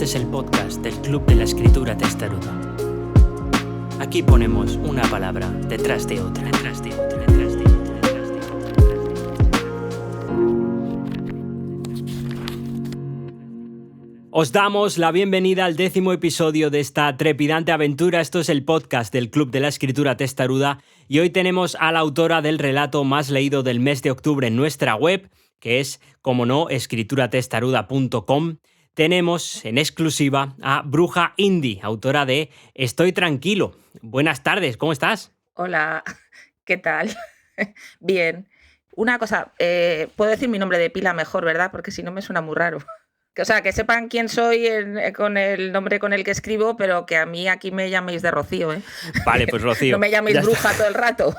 es el podcast del Club de la Escritura Testaruda. Aquí ponemos una palabra detrás de otra, detrás de otra, detrás de otra, detrás de otra. Os damos la bienvenida al 10º episodio de esta trepidante aventura. Esto es el podcast del Club de la Escritura Testaruda y hoy tenemos a la autora del relato más leído del mes de octubre en nuestra web, que es, como no, escrituratestaruda.com. Tenemos en exclusiva a Bruja Indie, autora de Estoy tranquilo. Buenas tardes, ¿cómo estás? Hola, ¿qué tal? Bien. Una cosa, puedo decir mi nombre de pila mejor, ¿verdad? Porque si no me suena muy raro. O sea, que sepan quién soy con el nombre con el que escribo, pero que a mí aquí me llaméis de Rocío, ¿eh? Vale, pues Rocío. No me llaméis bruja todo el rato.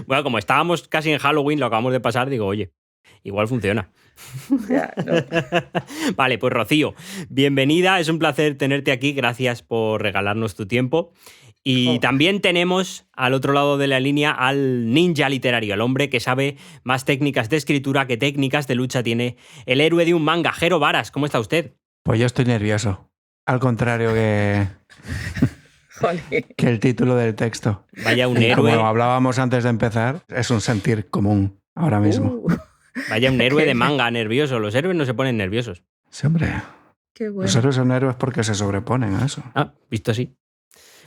Bueno, como estábamos casi en Halloween, lo acabamos de pasar, digo, oye, igual funciona. Ya, no. Vale, pues Rocío, bienvenida, es un placer tenerte aquí, gracias por regalarnos tu tiempo. Y también tenemos al otro lado de la línea al ninja literario, al hombre que sabe más técnicas de escritura que técnicas de lucha tiene, el héroe de un manga, Jero Varas. ¿Cómo está usted? Pues yo estoy nervioso, al contrario que el título del texto. Vaya un héroe. Como hablábamos antes de empezar, es un sentir común ahora mismo. Vaya un héroe de manga nervioso. Los héroes no se ponen nerviosos. Sí, hombre. Qué bueno. Los héroes son héroes porque se sobreponen a eso. Ah, visto así.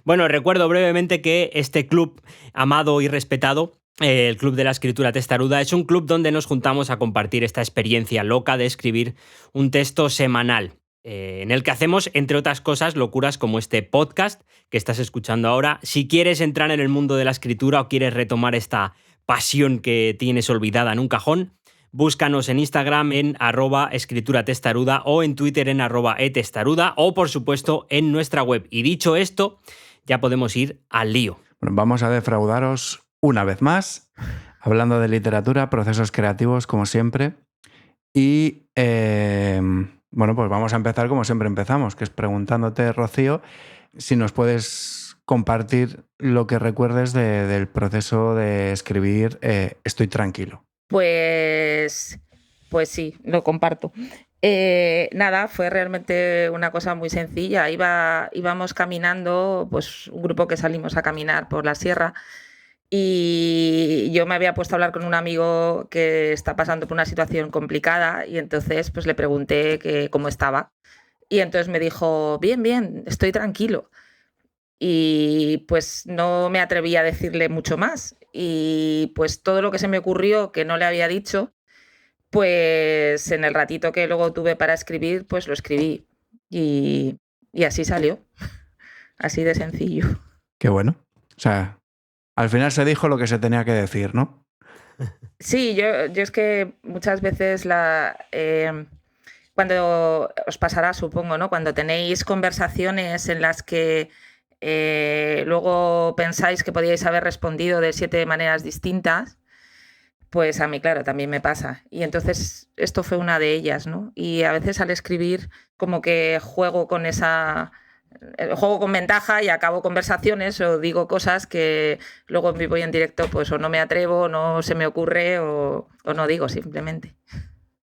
Bueno, recuerdo brevemente que este club amado y respetado, el Club de la Escritura Testaruda, es un club donde nos juntamos a compartir esta experiencia loca de escribir un texto semanal, en el que hacemos, entre otras cosas, locuras como este podcast que estás escuchando ahora. Si quieres entrar en el mundo de la escritura o quieres retomar esta pasión que tienes olvidada en un cajón, búscanos en Instagram en @escrituratestaruda o en Twitter en @etestaruda o, por supuesto, en nuestra web. Y dicho esto, ya podemos ir al lío. Bueno, vamos a defraudaros una vez más, hablando de literatura, procesos creativos, como siempre. Y, bueno, pues vamos a empezar como siempre empezamos, que es preguntándote, Rocío, si nos puedes compartir lo que recuerdes del proceso de escribir Estoy tranquilo. Pues sí, lo comparto. Nada, fue realmente una cosa muy sencilla. Íbamos caminando, pues un grupo que salimos a caminar por la sierra y yo me había puesto a hablar con un amigo que está pasando por una situación complicada y entonces pues le pregunté que cómo estaba y entonces me dijo, bien, estoy tranquilo. Y pues no me atreví a decirle mucho más y pues todo lo que se me ocurrió que no le había dicho, pues en el ratito que luego tuve para escribir, pues lo escribí y así salió, así de sencillo. Qué bueno. O sea, al final se dijo lo que se tenía que decir, ¿no? Sí, yo es que muchas veces cuando os pasará, supongo, ¿no? Cuando tenéis conversaciones en las que luego pensáis que podíais haber respondido de 7 maneras distintas, pues a mí, claro, también me pasa. Y entonces esto fue una de ellas, ¿no? Y a veces al escribir como que juego con ventaja y acabo conversaciones o digo cosas que luego en vivo y en directo pues o no me atrevo, no se me ocurre o no digo simplemente.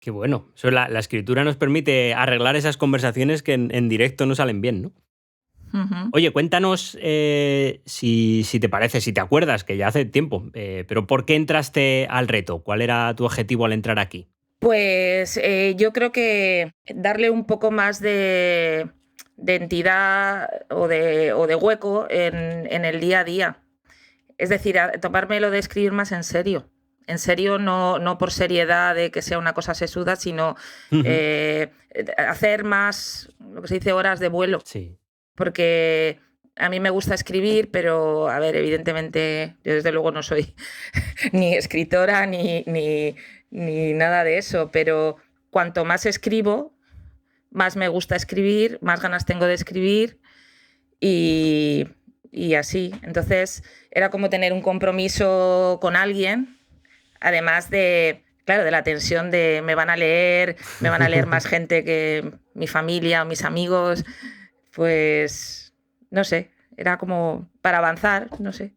Qué bueno. Eso, la escritura nos permite arreglar esas conversaciones que en directo no salen bien, ¿no? Uh-huh. Oye, cuéntanos si te parece, si te acuerdas, que ya hace tiempo, pero ¿por qué entraste al reto? ¿Cuál era tu objetivo al entrar aquí? Pues yo creo que darle un poco más de entidad o de hueco en el día a día. Es decir, tomármelo de escribir más en serio. En serio, no por seriedad de que sea una cosa sesuda, sino hacer más, lo que se dice, horas de vuelo. Sí. Porque a mí me gusta escribir, pero, a ver, evidentemente, yo desde luego no soy ni escritora ni nada de eso, pero cuanto más escribo, más me gusta escribir, más ganas tengo de escribir y así. Entonces, era como tener un compromiso con alguien, además de, claro, de la tensión de me van a leer más gente que mi familia o mis amigos. Pues, no sé, era como para avanzar, no sé.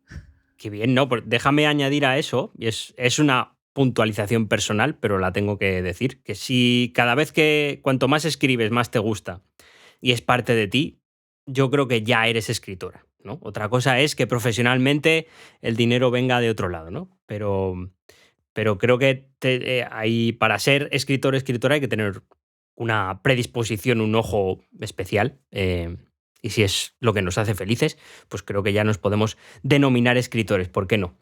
Qué bien, ¿no? Pues déjame añadir a eso, y es una puntualización personal, pero la tengo que decir, que si cada vez que cuanto más escribes, más te gusta y es parte de ti, yo creo que ya eres escritora, ¿no? Otra cosa es que profesionalmente el dinero venga de otro lado, ¿no? Pero creo que ahí para ser escritor o escritora hay que tener una predisposición, un ojo especial. Y si es lo que nos hace felices, pues creo que ya nos podemos denominar escritores, ¿por qué no?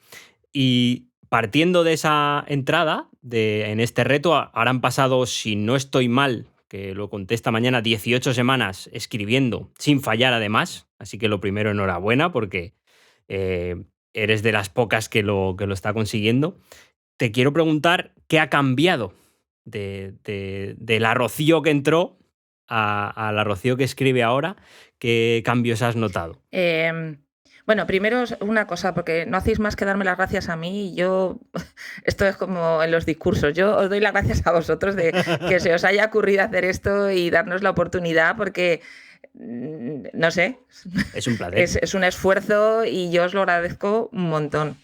Y partiendo de esa entrada en este reto, ahora han pasado, si no estoy mal, que lo conté esta mañana, 18 semanas escribiendo, sin fallar además. Así que lo primero, enhorabuena, porque eres de las pocas que lo está consiguiendo. Te quiero preguntar qué ha cambiado de la Rocío que entró a la Rocío que escribe ahora. ¿Qué cambios has notado? Bueno, primero una cosa, porque no hacéis más que darme las gracias a mí y yo, esto es como en los discursos, yo os doy las gracias a vosotros de que se os haya ocurrido hacer esto y darnos la oportunidad porque, no sé, es un placer. Es un esfuerzo y yo os lo agradezco un montón.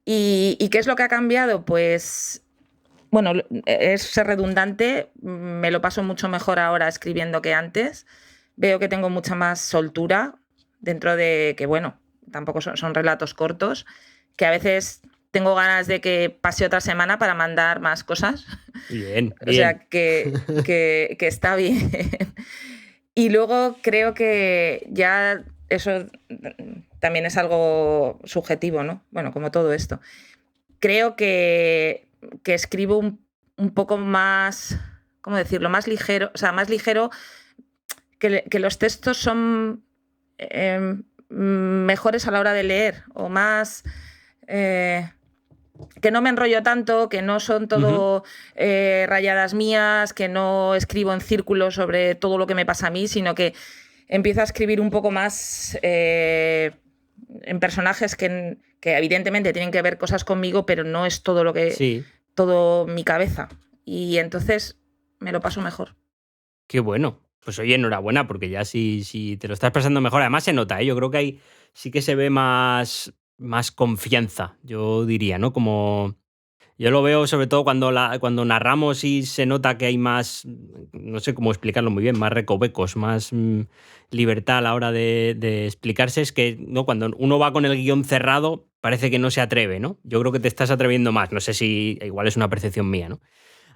¿Y qué es lo que ha cambiado? Pues, bueno, es ser redundante, me lo paso mucho mejor ahora escribiendo que antes, veo que tengo mucha más soltura dentro de que, bueno, tampoco son relatos cortos, que a veces tengo ganas de que pase otra semana para mandar más cosas. Bien, O sea, que está bien. Y luego creo que ya eso también es algo subjetivo, ¿no? Bueno, como todo esto. Creo que escribo un poco más, ¿cómo decirlo? Más ligero, o sea, más ligero, que los textos son mejores a la hora de leer o más... que no me enrollo tanto, que no son todo rayadas mías, que no escribo en círculos sobre todo lo que me pasa a mí, sino que empiezo a escribir un poco más en personajes que evidentemente tienen que ver cosas conmigo, pero no es todo lo que... Sí. todo mi cabeza. Y entonces me lo paso mejor. Qué bueno. Pues oye, enhorabuena, porque ya si te lo estás pasando mejor, además se nota, ¿eh? Yo creo que ahí sí que se ve más confianza, yo diría, ¿no? Como yo lo veo sobre todo cuando narramos y se nota que hay más, no sé cómo explicarlo muy bien, más recovecos, más libertad a la hora de explicarse, es que, ¿no? Cuando uno va con el guión cerrado parece que no se atreve, ¿no? Yo creo que te estás atreviendo más, no sé si igual es una percepción mía, ¿no?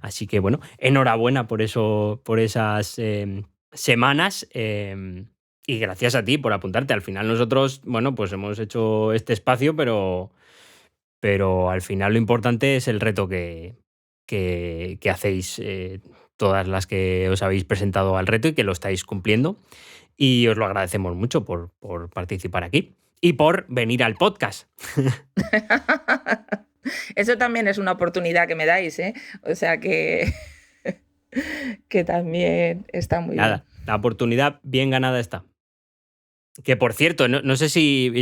Así que bueno, enhorabuena por eso, por esas semanas y gracias a ti por apuntarte. Al final nosotros, bueno, pues hemos hecho este espacio, pero al final lo importante es el reto que hacéis todas las que os habéis presentado al reto y que lo estáis cumpliendo. Y os lo agradecemos mucho por participar aquí y por venir al podcast. Eso también es una oportunidad que me dais, ¿eh? O sea que también está muy bien. La oportunidad bien ganada está. Que por cierto, no sé si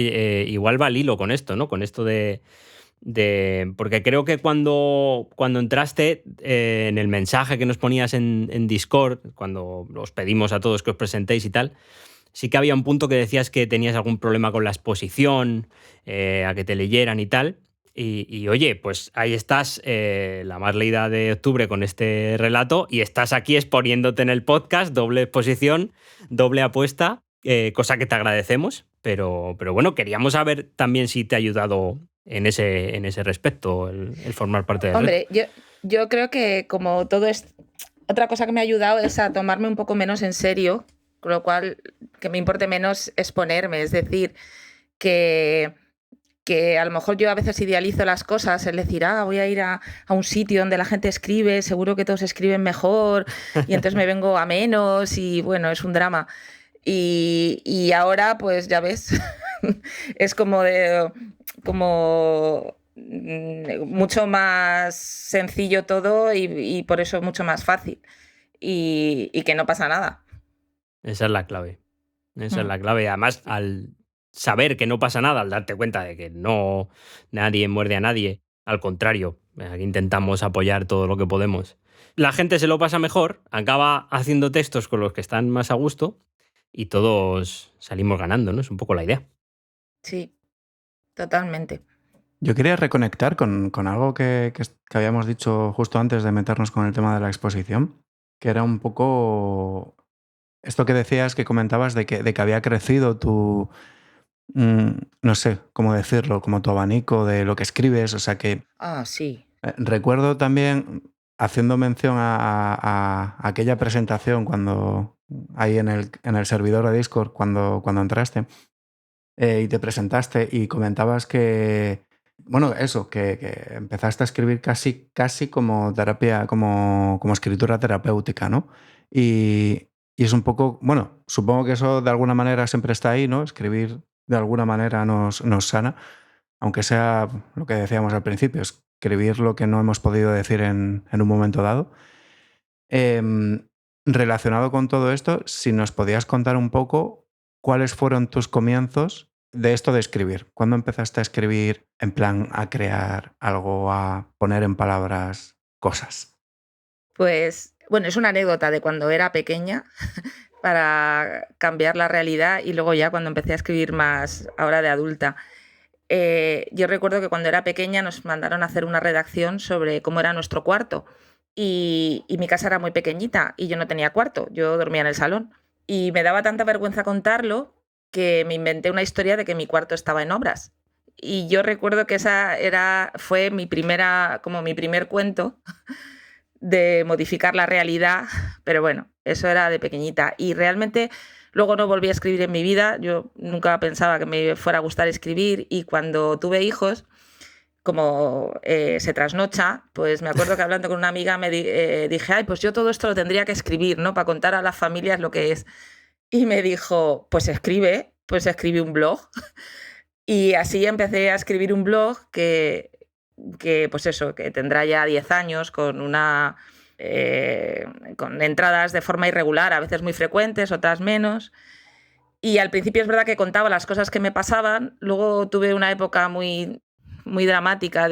igual va al hilo con esto, ¿no? Con esto de porque creo que cuando entraste en el mensaje que nos ponías en Discord, cuando os pedimos a todos que os presentéis y tal, sí que había un punto que decías que tenías algún problema con la exposición, a que te leyeran y tal. Y oye, pues ahí estás, la más leída de octubre con este relato, y estás aquí exponiéndote en el podcast, doble exposición, doble apuesta, cosa que te agradecemos. Pero bueno, queríamos saber también si te ha ayudado en ese respecto el formar parte del Hombre, reto. yo creo que como todo es... Otra cosa que me ha ayudado es a tomarme un poco menos en serio, con lo cual que me importe menos exponerme. Es decir, que a lo mejor yo a veces idealizo las cosas, es decir, voy a ir a un sitio donde la gente escribe, seguro que todos escriben mejor, y entonces me vengo a menos y bueno, es un drama. Y ahora, pues ya ves, es como mucho más sencillo todo y por eso mucho más fácil. Y que no pasa nada. Esa es la clave. Esa es la clave. Además, al saber que no pasa nada, al darte cuenta de que no nadie muerde a nadie, al contrario, aquí intentamos apoyar todo lo que podemos. La gente se lo pasa mejor, acaba haciendo textos con los que están más a gusto y todos salimos ganando, ¿no? Es un poco la idea. Sí, totalmente. Yo quería reconectar con algo que habíamos dicho justo antes de meternos con el tema de la exposición, que era un poco esto que decías, que comentabas de que había crecido tu, no sé cómo decirlo, como tu abanico de lo que escribes. O sea que Ah, sí. recuerdo también, haciendo mención a aquella presentación cuando ahí en el servidor de Discord, cuando entraste y te presentaste y comentabas que, bueno, eso, que empezaste a escribir casi como terapia, como escritura terapéutica, ¿no? Y es un poco, bueno, supongo que eso de alguna manera siempre está ahí, ¿no? Escribir de alguna manera nos sana, aunque sea lo que decíamos al principio, escribir lo que no hemos podido decir en un momento dado. Em, Relacionado con todo esto, si nos podías contar un poco cuáles fueron tus comienzos de esto de escribir. ¿Cuándo empezaste a escribir en plan a crear algo, a poner en palabras cosas? Pues, bueno, es una anécdota de cuando era pequeña para cambiar la realidad y luego ya cuando empecé a escribir más ahora de adulta. Yo recuerdo que cuando era pequeña nos mandaron a hacer una redacción sobre cómo era nuestro cuarto y mi casa era muy pequeñita y yo no tenía cuarto, yo dormía en el salón y me daba tanta vergüenza contarlo que me inventé una historia de que mi cuarto estaba en obras. Y yo recuerdo que fue como mi primer cuento de modificar la realidad, pero bueno, eso era de pequeñita. Y realmente luego no volví a escribir en mi vida, yo nunca pensaba que me fuera a gustar escribir y cuando tuve hijos, como se trasnocha, pues me acuerdo que hablando con una amiga dije, ay, pues yo todo esto lo tendría que escribir, ¿no? Para contar a las familias lo que es. Y me dijo, pues escribe un blog. Y así empecé a escribir un blog que pues eso, que tendrá ya 10 años con entradas de forma irregular, a veces muy frecuentes, otras menos. Y al principio es verdad que contaba las cosas que me pasaban, luego tuve una época muy dramática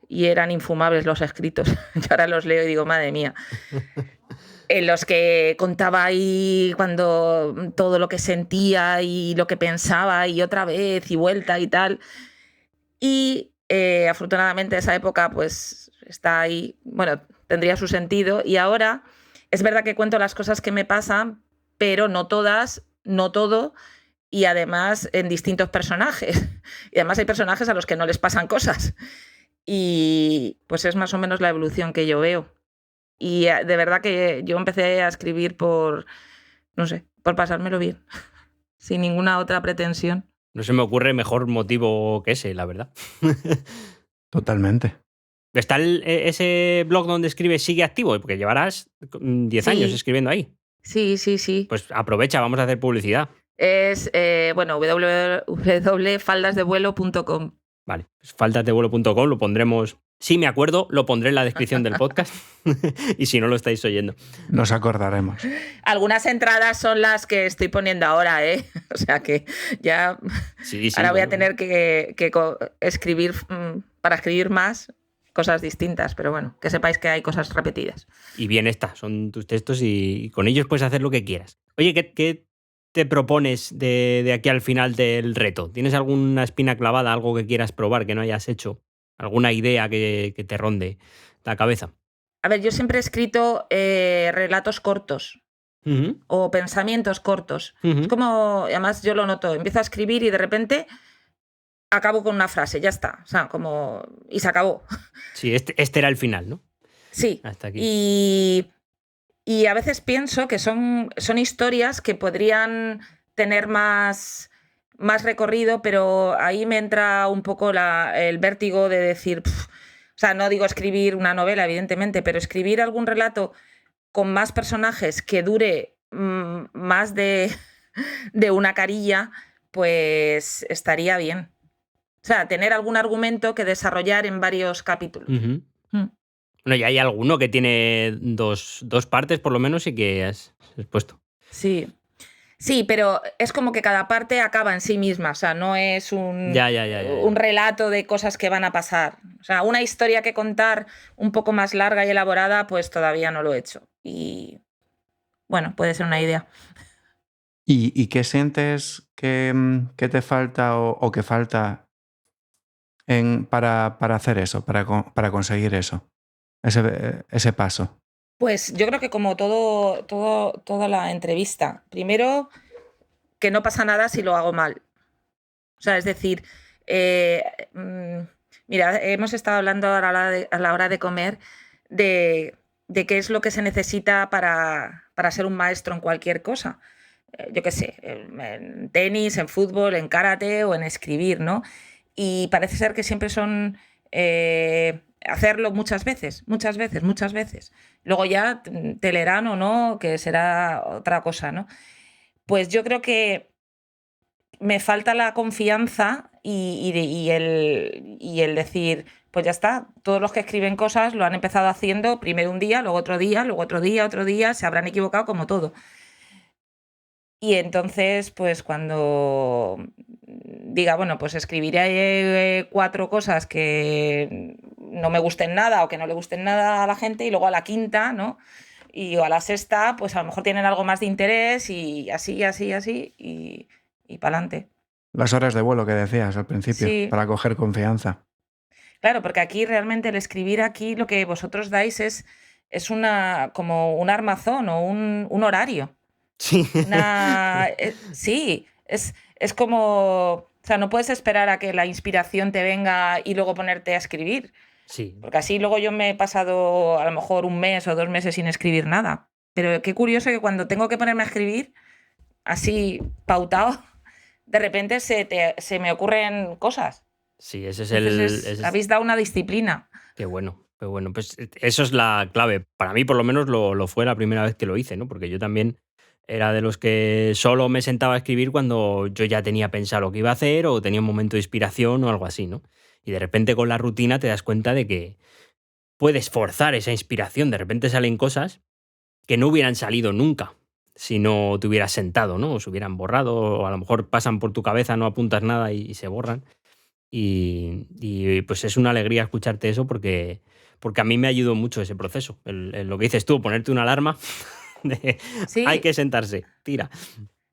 y eran infumables los escritos. Yo ahora los leo y digo, madre mía. En los que contaba ahí cuando todo lo que sentía y lo que pensaba y otra vez y vuelta y tal. Y afortunadamente esa época pues está ahí, bueno, tendría su sentido. Y ahora es verdad que cuento las cosas que me pasan, pero no todas, no todo, y además en distintos personajes. Y además hay personajes a los que no les pasan cosas. Y pues es más o menos la evolución que yo veo. Y de verdad que yo empecé a escribir no sé, por pasármelo bien, sin ninguna otra pretensión. No se me ocurre mejor motivo que ese, la verdad. Totalmente. ¿Está ese blog donde escribes sigue activo? Porque llevarás 10 años Sí, escribiendo ahí. sí. Pues aprovecha, vamos a hacer publicidad. Es, bueno, www.faldasdevuelo.com. Vale, pues faltasdevuelo.com, lo pondremos. Si me acuerdo, lo pondré en la descripción del podcast. Y si no lo estáis oyendo. Nos acordaremos. Algunas entradas son las que estoy poniendo ahora, ¿eh? O sea que ya Sí, ahora voy a bueno. tener que escribir, para escribir más, cosas distintas, pero bueno, que sepáis que hay cosas repetidas. Y bien está, son tus textos y con ellos puedes hacer lo que quieras. Oye, ¿qué te propones de aquí al final del reto? ¿Tienes alguna espina clavada, algo que quieras probar que no hayas hecho? ¿Alguna idea que te ronde la cabeza? A ver, yo siempre he escrito relatos cortos Ujú, o pensamientos cortos. Es ujú. como, además yo lo noto, empiezo a escribir y de repente acabo con una frase, ya está. O sea, como. Y se acabó. Sí, este era el final, ¿no? Sí. Hasta aquí. Y a veces pienso que son historias que podrían tener más recorrido, pero ahí me entra un poco el vértigo de decir. O sea, no digo escribir una novela, evidentemente, pero escribir algún relato con más personajes que dure más de una carilla, pues estaría bien. O sea, tener algún argumento que desarrollar en varios capítulos. Ujú. Mm. Bueno, y hay alguno que tiene dos partes por lo menos y que has puesto. Sí. Sí, pero es como que cada parte acaba en sí misma, o sea, no es Ya. un relato de cosas que van a pasar. O sea, una historia que contar un poco más larga y elaborada, pues todavía no lo he hecho. Y bueno, puede ser una idea. ¿Y qué sientes que te falta o que falta para hacer eso, para conseguir eso, ese paso? Pues yo creo que como toda la entrevista, primero que no pasa nada si lo hago mal. O sea, es decir, eh, mm, mira, hemos estado hablando ahora a la hora de comer de qué es lo que se necesita para ser un maestro en cualquier cosa. Yo qué sé, en tenis, en fútbol, en karate o en escribir, ¿no? Y parece ser que siempre son hacerlo muchas veces, muchas veces, muchas veces. Luego ya te leerán o no, que será otra cosa, ¿no? Pues yo creo que me falta la confianza y el decir, pues ya está, todos los que escriben cosas lo han empezado haciendo primero un día, luego otro día, luego otro día, se habrán equivocado como todo. Y entonces, pues cuando diga, bueno, pues escribiré 4 cosas que no me gusten nada o que no le gusten nada a la gente y luego a la quinta, ¿no? Y o a la sexta, pues a lo mejor tienen algo más de interés y así, así, así y para adelante. Las horas de vuelo que decías al principio, Sí, para coger confianza. claro, porque aquí realmente el escribir aquí lo que vosotros dais es como un armazón o un horario. Sí. Sí, es como, o sea, no puedes esperar a que la inspiración te venga y luego ponerte a escribir, Sí. porque así luego yo me he pasado a lo mejor 1 mes o 2 meses sin escribir nada. Pero qué curioso que cuando tengo que ponerme a escribir, así pautado, de repente se me ocurren cosas. Sí, ese es Entonces, habéis dado una disciplina. Qué bueno, qué bueno. Pues eso es la clave. Para mí, por lo menos, lo fue la primera vez que lo hice, ¿no? Porque yo también era de los que solo me sentaba a escribir cuando yo ya tenía pensado lo que iba a hacer o tenía un momento de inspiración o algo así, ¿no? Y de repente con la rutina te das cuenta de que puedes forzar esa inspiración. De repente salen cosas que no hubieran salido nunca si no te hubieras sentado, ¿no? O se hubieran borrado o a lo mejor pasan por tu cabeza, no apuntas nada y se borran. Pues es una alegría escucharte eso porque a mí me ayudó mucho ese proceso. Lo que dices tú, ponerte una alarma de hay Sí, que sentarse, tira.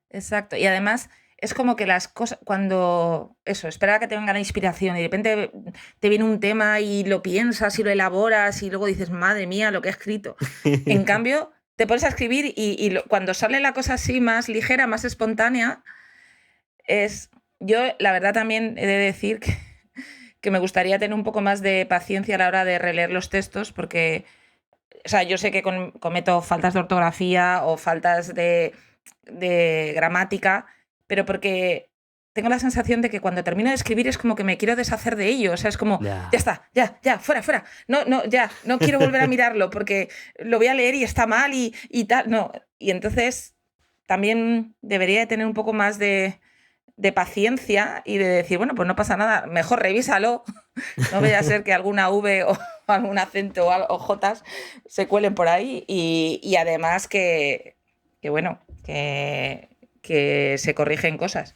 exacto. Y además es como que las cosas, cuando eso, espera a que te venga la inspiración y de repente te viene un tema y lo piensas y lo elaboras y luego dices, madre mía, lo que he escrito. En cambio, te pones a escribir cuando sale la cosa así más ligera, más espontánea, es... Yo, la verdad, también he de decir que me gustaría tener un poco más de paciencia a la hora de releer los textos porque, o sea, yo sé que cometo faltas de ortografía o faltas de gramática, pero porque tengo la sensación de que cuando termino de escribir es como que me quiero deshacer de ello. O sea, es como, ya Ya. está, ya, fuera, fuera. No, no, ya, no quiero volver a mirarlo porque lo voy a leer y está mal y tal. No. Y entonces también debería de tener un poco más de paciencia y de decir, bueno, pues no pasa nada, mejor revísalo. No vaya a ser que alguna V o algún acento o Jotas se cuelen por ahí y además que bueno, que se corrigen cosas.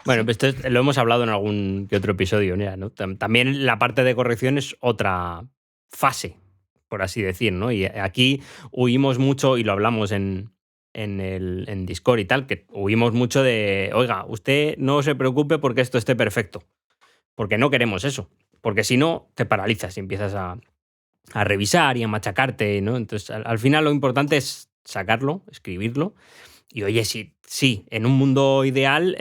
Bueno, Sí. pues esto lo hemos hablado en algún que otro episodio, mira, ¿no? También la parte de corrección es otra fase, por así decir, ¿no? Y aquí huimos mucho, y lo hablamos en Discord y tal, que huimos mucho de, oiga, usted no se preocupe porque esto esté perfecto, porque no queremos eso, porque si no, te paralizas y empiezas a revisar y a machacarte, ¿no? Entonces, al final lo importante es sacarlo, escribirlo. Y oye, sí, en un mundo ideal,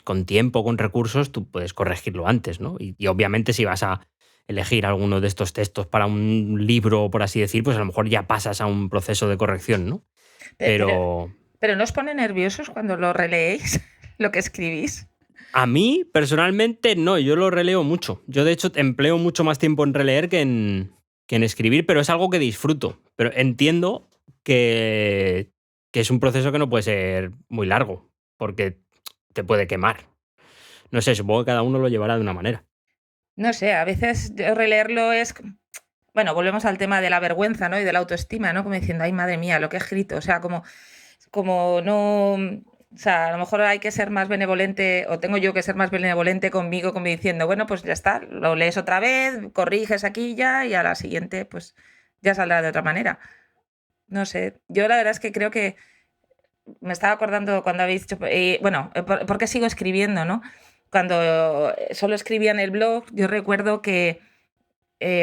con tiempo, con recursos, tú puedes corregirlo antes, ¿no? Y obviamente si vas a elegir alguno de estos textos para un libro, por así decir, pues a lo mejor ya pasas a un proceso de corrección, ¿no? Pe- Pero, Pero pero ¿no os pone nerviosos cuando lo releéis, lo que escribís? a mí, personalmente, no, yo lo releo mucho. Yo, de hecho, empleo mucho más tiempo en releer que en escribir, pero es algo que disfruto. Pero entiendo que es un proceso que no puede ser muy largo, porque te puede quemar. No sé, supongo que cada uno lo llevará de una manera. No sé, a veces yo releerlo es... Bueno, volvemos al tema de la vergüenza, ¿no? Y de la autoestima, ¿no? Como diciendo, ay, madre mía, lo que he escrito. O sea, como no, o sea, a lo mejor hay que ser más benevolente, o tengo yo que ser más benevolente conmigo, como diciendo, bueno, pues ya está, lo lees otra vez, corriges aquí ya, y a la siguiente, pues ya saldrá de otra manera. No sé, yo la verdad es que creo que me estaba acordando cuando habéis dicho, bueno, ¿por qué sigo escribiendo, no? cuando solo escribía en el blog, yo recuerdo que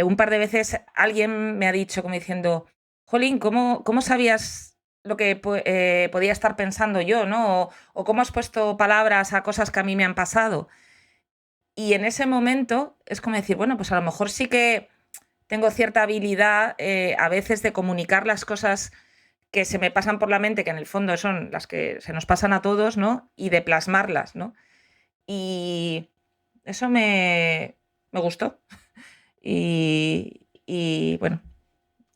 un par de veces alguien me ha dicho como diciendo, Jolín, ¿cómo sabías lo que podía estar pensando yo, ¿no? O cómo has puesto palabras a cosas que a mí me han pasado. Y en ese momento es como decir, bueno, pues a lo mejor sí que tengo cierta habilidad a veces de comunicar las cosas que se me pasan por la mente, que en el fondo son las que se nos pasan a todos, ¿no? Y de plasmarlas, ¿no? Y eso me gustó. Y bueno,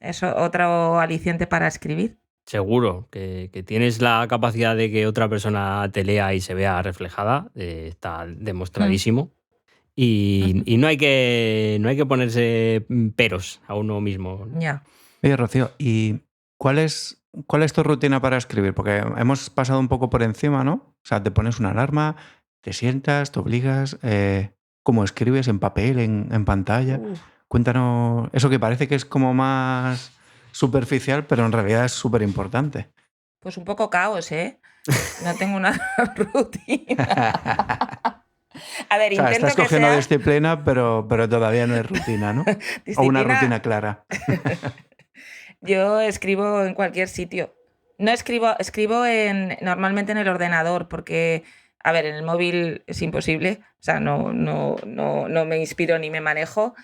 eso otro aliciente para escribir. Seguro que tienes la capacidad de que otra persona te lea y se vea reflejada, está demostradísimo. Y no hay que ponerse peros a uno mismo. Ya. Oye, Rocío, ¿y cuál es tu rutina para escribir? Porque hemos pasado un poco por encima, ¿no? O sea, te pones una alarma, te sientas, te obligas. ¿Cómo escribes? ¿En papel? ¿En pantalla? Cuéntanos eso que parece que es como más superficial, pero en realidad es súper importante. Pues un poco caos, ¿eh? No tengo una rutina. A ver, O sea, intento estás que cogiendo sea disciplina, pero todavía no es rutina, ¿no? O una rutina clara. Yo escribo en cualquier sitio. No escribo normalmente en el ordenador, porque, a ver, en el móvil es imposible. O sea, no me inspiro ni me manejo.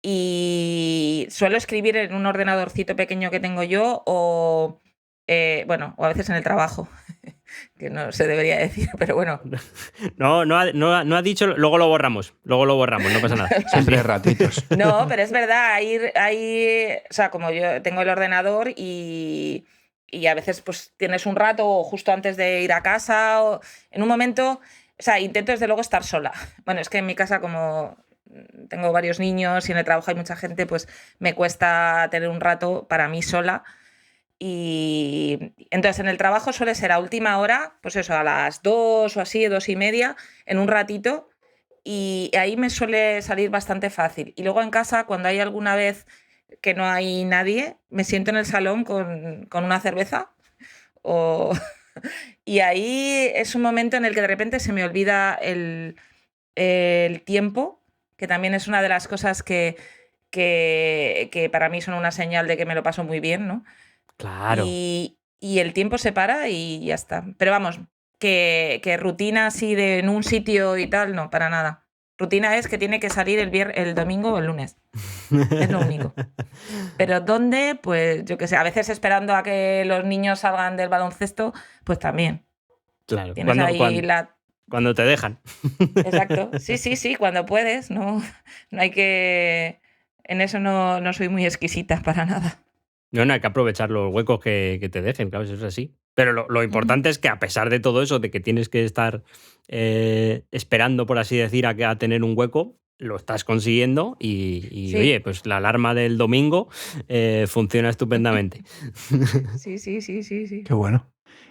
Y suelo escribir en un ordenadorcito pequeño que tengo yo o, bueno, o a veces en el trabajo, que no se debería decir, pero bueno. No ha dicho, luego lo borramos, no pasa nada. Siempre ratitos. No, pero es verdad, o sea, como yo tengo el ordenador y a veces pues tienes un rato o justo antes de ir a casa o en un momento, o sea, intento desde luego estar sola. Bueno, es que en mi casa como tengo varios niños y en el trabajo hay mucha gente, pues me cuesta tener un rato para mí sola. Y entonces en el trabajo suele ser a última hora, pues eso, a las 2 o así, 2:30, en un ratito, y ahí me suele salir bastante fácil. Y luego en casa, cuando hay alguna vez que no hay nadie, me siento en el salón con una cerveza o... y ahí es un momento en el que de repente se me olvida el tiempo, que también es una de las cosas que para mí son una señal de que me lo paso muy bien, ¿no? Claro. Y el tiempo se para y ya está. Pero vamos, que rutina así de en un sitio y tal, no, para nada. Rutina es que tiene que salir el domingo o el lunes. Es lo único. Pero ¿dónde? Pues yo qué sé, a veces esperando a que los niños salgan del baloncesto, pues también. Claro, Tienes ahí cuando te dejan. Exacto. Sí, cuando puedes, no hay que... En eso no soy muy exquisita para nada. No hay que aprovechar los huecos que te dejen, claro, eso es así. Pero lo importante es que a pesar de todo eso, de que tienes que estar esperando, por así decir, a tener un hueco, lo estás consiguiendo y Sí. Oye, pues la alarma del domingo funciona estupendamente. Sí. Qué bueno.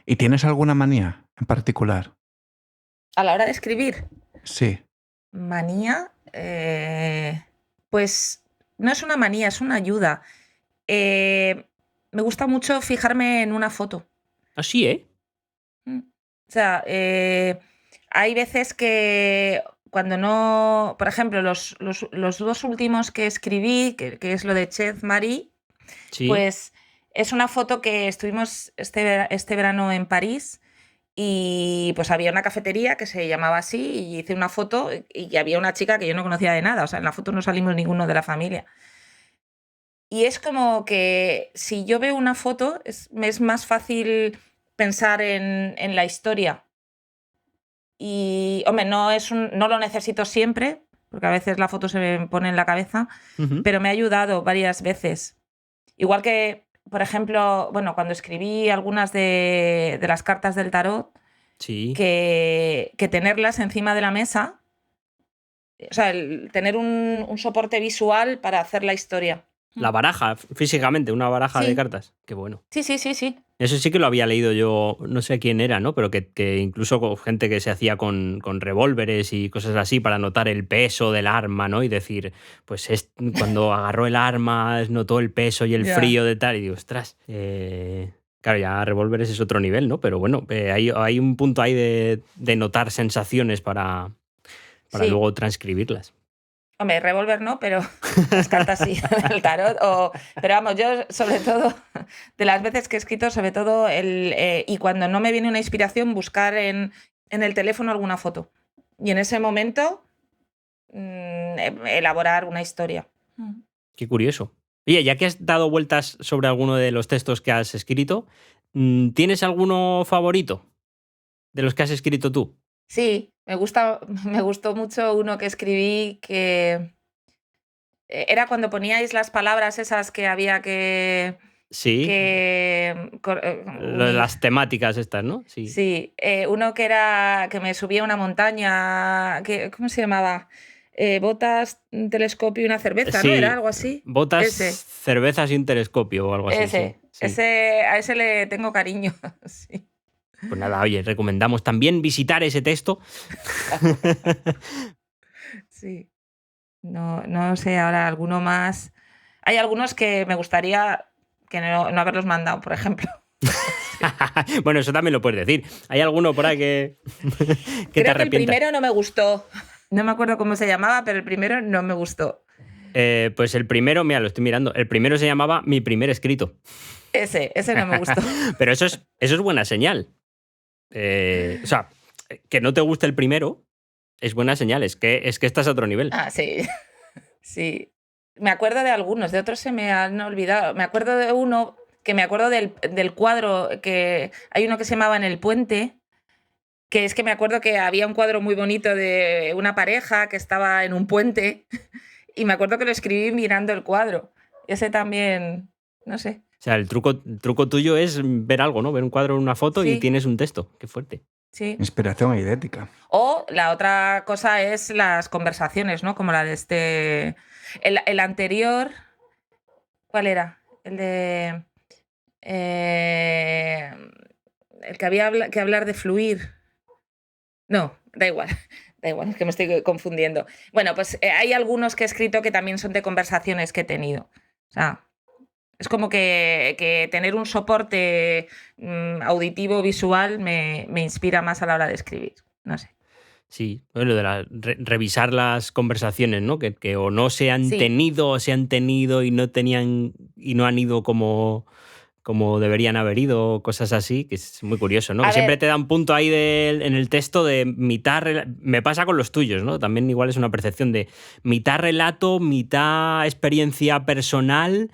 ¿Y tienes alguna manía en particular? A la hora de escribir. Sí. Manía, pues no es una manía, es una ayuda. Me gusta mucho fijarme en una foto. Así, ¿eh? O sea, hay veces que cuando no, por ejemplo, los 2 últimos que escribí, que es lo de Chef Marie, Sí. pues es una foto que estuvimos este verano en París y pues había una cafetería que se llamaba así y hice una foto y había una chica que yo no conocía de nada, o sea, en la foto no salimos ninguno de la familia. Y es como que si yo veo una foto me es más fácil pensar en la historia. Y, hombre, no lo necesito siempre, porque a veces la foto se me pone en la cabeza, pero me ha ayudado varias veces. Igual que, por ejemplo, bueno, cuando escribí algunas de las cartas del tarot, Sí. que tenerlas encima de la mesa, o sea, el tener un soporte visual para hacer la historia. La baraja, físicamente, una baraja Sí. de cartas. Qué bueno. Sí. Eso sí que lo había leído yo, no sé quién era, ¿no? Pero que incluso con gente que se hacía con revólveres y cosas así para notar el peso del arma, ¿no? Y decir, pues cuando agarró el arma notó el peso y el frío de tal. Y digo, ostras, claro, ya revólveres es otro nivel, ¿no? Pero bueno, hay un punto ahí de notar sensaciones para Sí. luego transcribirlas. Hombre, revólver no, pero las cartas sí, el tarot. Pero vamos, yo sobre todo, de las veces que he escrito, sobre todo, y cuando no me viene una inspiración, buscar en el teléfono alguna foto. Y en ese momento, elaborar una historia. Qué curioso. Oye, ya que has dado vueltas sobre alguno de los textos que has escrito, ¿tienes alguno favorito de los que has escrito tú? Sí, me gustó mucho uno que escribí que era cuando poníais las palabras esas que había que Sí, unir. las temáticas estas, ¿no? Sí. Sí, uno que era que me subía a una montaña, ¿cómo se llamaba? Botas, un telescopio y una cerveza, ¿no? ¿Era Sí, algo así? botas, Ese, cervezas y un telescopio o algo así. ese, Sí. a ese le tengo cariño. Sí. Pues nada, oye, recomendamos también visitar ese texto. Sí. No sé, ahora alguno más. Hay algunos que me gustaría que no haberlos mandado, por ejemplo. Bueno, eso también lo puedes decir. ¿Hay alguno por ahí que te Creo que el arrepientas? primero no me gustó. No me acuerdo cómo se llamaba, pero el primero no me gustó. Pues el primero, mira, lo estoy mirando. El primero se llamaba Mi primer escrito. Ese no me gustó. Pero eso es buena señal. O sea, que no te guste el primero es buena señal. Es que estás a otro nivel. Ah, sí. Sí. Me acuerdo de algunos, de otros se me han olvidado. Me acuerdo de uno que me acuerdo del cuadro, que hay uno que se llamaba En el puente, que es que me acuerdo que había un cuadro muy bonito de una pareja que estaba en un puente y me acuerdo que lo escribí mirando el cuadro. Ese también, no sé. O sea, el truco tuyo es ver algo, ¿no? Ver un cuadro, una foto y Sí. tienes un texto. Qué fuerte. Sí. Inspiración idéntica. O la otra cosa es las conversaciones, ¿no? Como la de este. El anterior. ¿Cuál era? El de. El que había que hablar de fluir. No, da igual. Da igual, es que me estoy confundiendo. Bueno, pues hay algunos que he escrito que también son de conversaciones que he tenido. O sea, es como que tener un soporte auditivo, visual, me inspira más a la hora de escribir. No sé. Sí, bueno, de revisar las conversaciones, ¿no? Que o no se han Sí. tenido o se han tenido y no tenían y no han ido como deberían haber ido, cosas así, que es muy curioso, ¿no? A Que siempre ver. te da un punto ahí en el texto de mitad... Me pasa con los tuyos, ¿no? También igual es una percepción de mitad relato, mitad experiencia personal.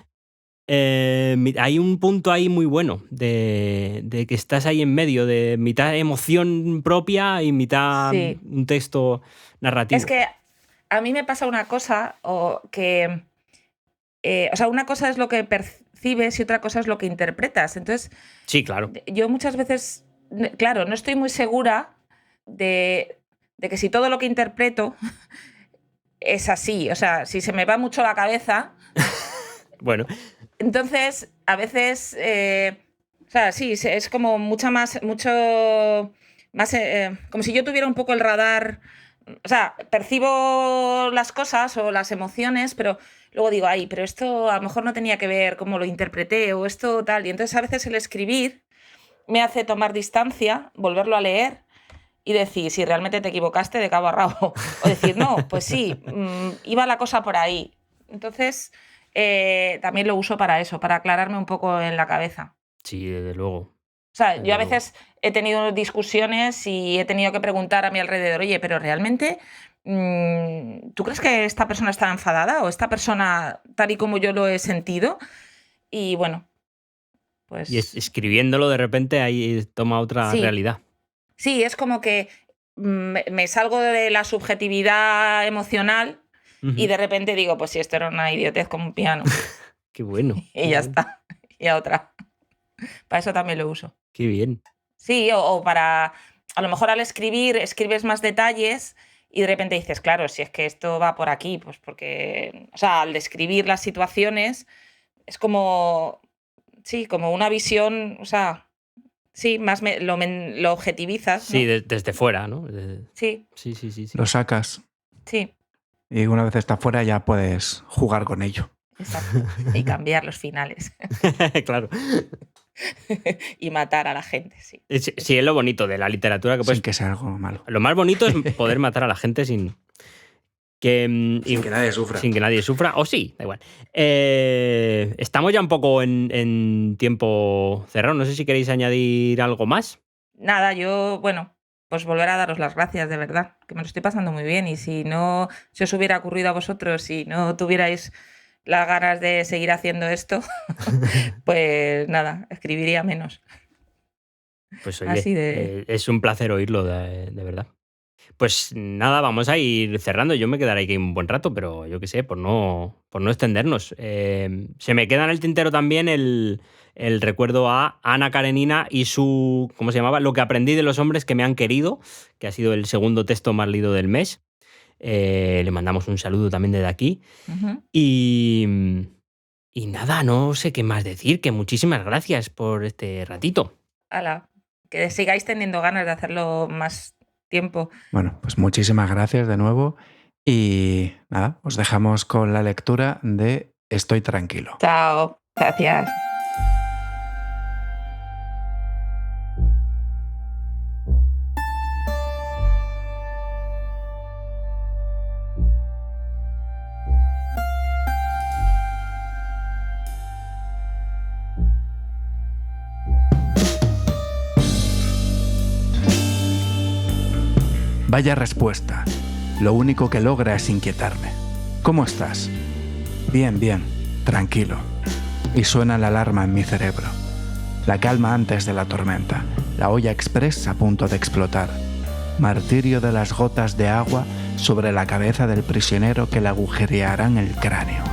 Hay un punto ahí muy bueno de que estás ahí en medio, de mitad emoción propia y mitad Sí. un texto narrativo. Es que a mí me pasa una cosa, o sea, una cosa es lo que percibes y otra cosa es lo que interpretas. Entonces, Sí, claro. yo muchas veces, claro, no estoy muy segura de que si todo lo que interpreto es así. O sea, si se me va mucho la cabeza, Bueno, entonces a veces, o sea, sí, es como mucho más, como si yo tuviera un poco el radar. O sea, percibo las cosas o las emociones, pero luego digo, ay, pero esto a lo mejor no tenía que ver cómo lo interpreté o esto tal. Y entonces a veces el escribir me hace tomar distancia, volverlo a leer y decir, si realmente te equivocaste de cabo a rabo. O decir, no, pues sí, iba la cosa por ahí. Entonces, también lo uso para eso, para aclararme un poco en la cabeza. sí, desde luego. O sea, Desde yo a luego. veces he tenido discusiones y he tenido que preguntar a mi alrededor, oye, pero realmente, ¿tú crees que esta persona está enfadada o esta persona tal y como yo lo he sentido? Y bueno, pues... Y escribiéndolo de repente ahí toma otra Sí. realidad. Sí, es como que me salgo de la subjetividad emocional y de repente digo, pues si esto era una idiotez como un piano. Qué bueno. Y ya está. Y a otra. Para eso también lo uso. Qué bien. Sí, o para, a lo mejor al escribir, escribes más detalles y de repente dices, claro, si es que esto va por aquí, pues porque, o sea, al describir las situaciones es como, sí, como una visión, o sea, sí, más lo objetivizas, ¿no? Sí, desde fuera, ¿no? Sí, Sí. Lo sacas sí, y una vez está fuera ya puedes jugar con ello. exacto. Y cambiar los finales Claro. y matar a la gente, sí. Sí, es lo bonito de la literatura que Sin puedes... que sea algo malo. Lo más bonito es poder matar a la gente sin Sin que nadie sufra. Sin que nadie sufra, o sí, da igual. Estamos ya un poco en tiempo cerrado. No sé si queréis añadir algo más. Nada, yo, bueno, pues volver a daros las gracias, de verdad, que me lo estoy pasando muy bien. Y si no se os hubiera ocurrido a vosotros, si no tuvierais las ganas de seguir haciendo esto, pues nada, escribiría menos. Pues oye, Así de... es un placer oírlo, de verdad. Pues nada, vamos a ir cerrando. Yo me quedaré aquí un buen rato, pero yo qué sé, por no extendernos. Se me queda en el tintero también el recuerdo a Ana Karenina y su, ¿cómo se llamaba? Lo que aprendí de los hombres que me han querido, que ha sido el segundo texto más leído del mes. Le mandamos un saludo también desde aquí. Ujú. Y nada, no sé qué más decir, que muchísimas gracias por este ratito. Hala, que sigáis teniendo ganas de hacerlo más tiempo. Bueno, pues muchísimas gracias de nuevo y nada, os dejamos con la lectura de Estoy tranquilo. Chao, gracias. Vaya respuesta. Lo único que logra es inquietarme. ¿Cómo estás? Bien, bien, tranquilo. Y suena la alarma en mi cerebro. La calma antes de la tormenta. La olla express a punto de explotar. Martirio de las gotas de agua sobre la cabeza del prisionero que le agujerearán el cráneo.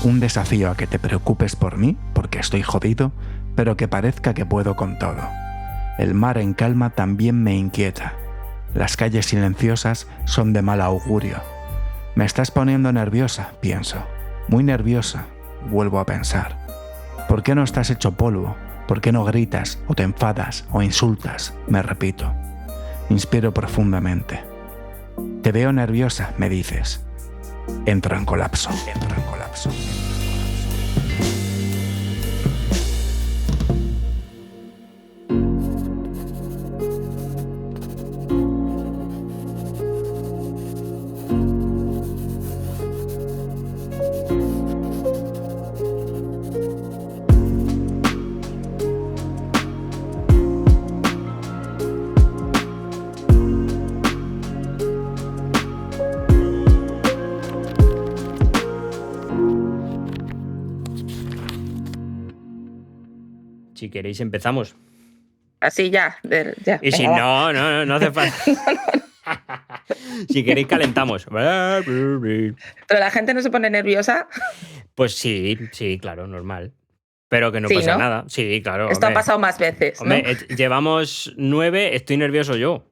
Un desafío a que te preocupes por mí, porque estoy jodido, pero que parezca que puedo con todo. El mar en calma también me inquieta. Las calles silenciosas son de mal augurio. Me estás poniendo nerviosa, pienso. Muy nerviosa, vuelvo a pensar. ¿Por qué no estás hecho polvo? ¿Por qué no gritas, o te enfadas, o insultas? Me repito. Inspiro profundamente. Te veo nerviosa, me dices. Entro en colapso. Si queréis empezamos. Así ya, ya. Y si venga, va. no hace falta. Si queréis calentamos. Pero la gente no se pone nerviosa. Pues sí, claro, normal. Pero que no Sí, pasa ¿no? nada. Sí, claro. Esto ha hombre. pasado más veces, ¿no? Hombre, llevamos 9, estoy nervioso yo.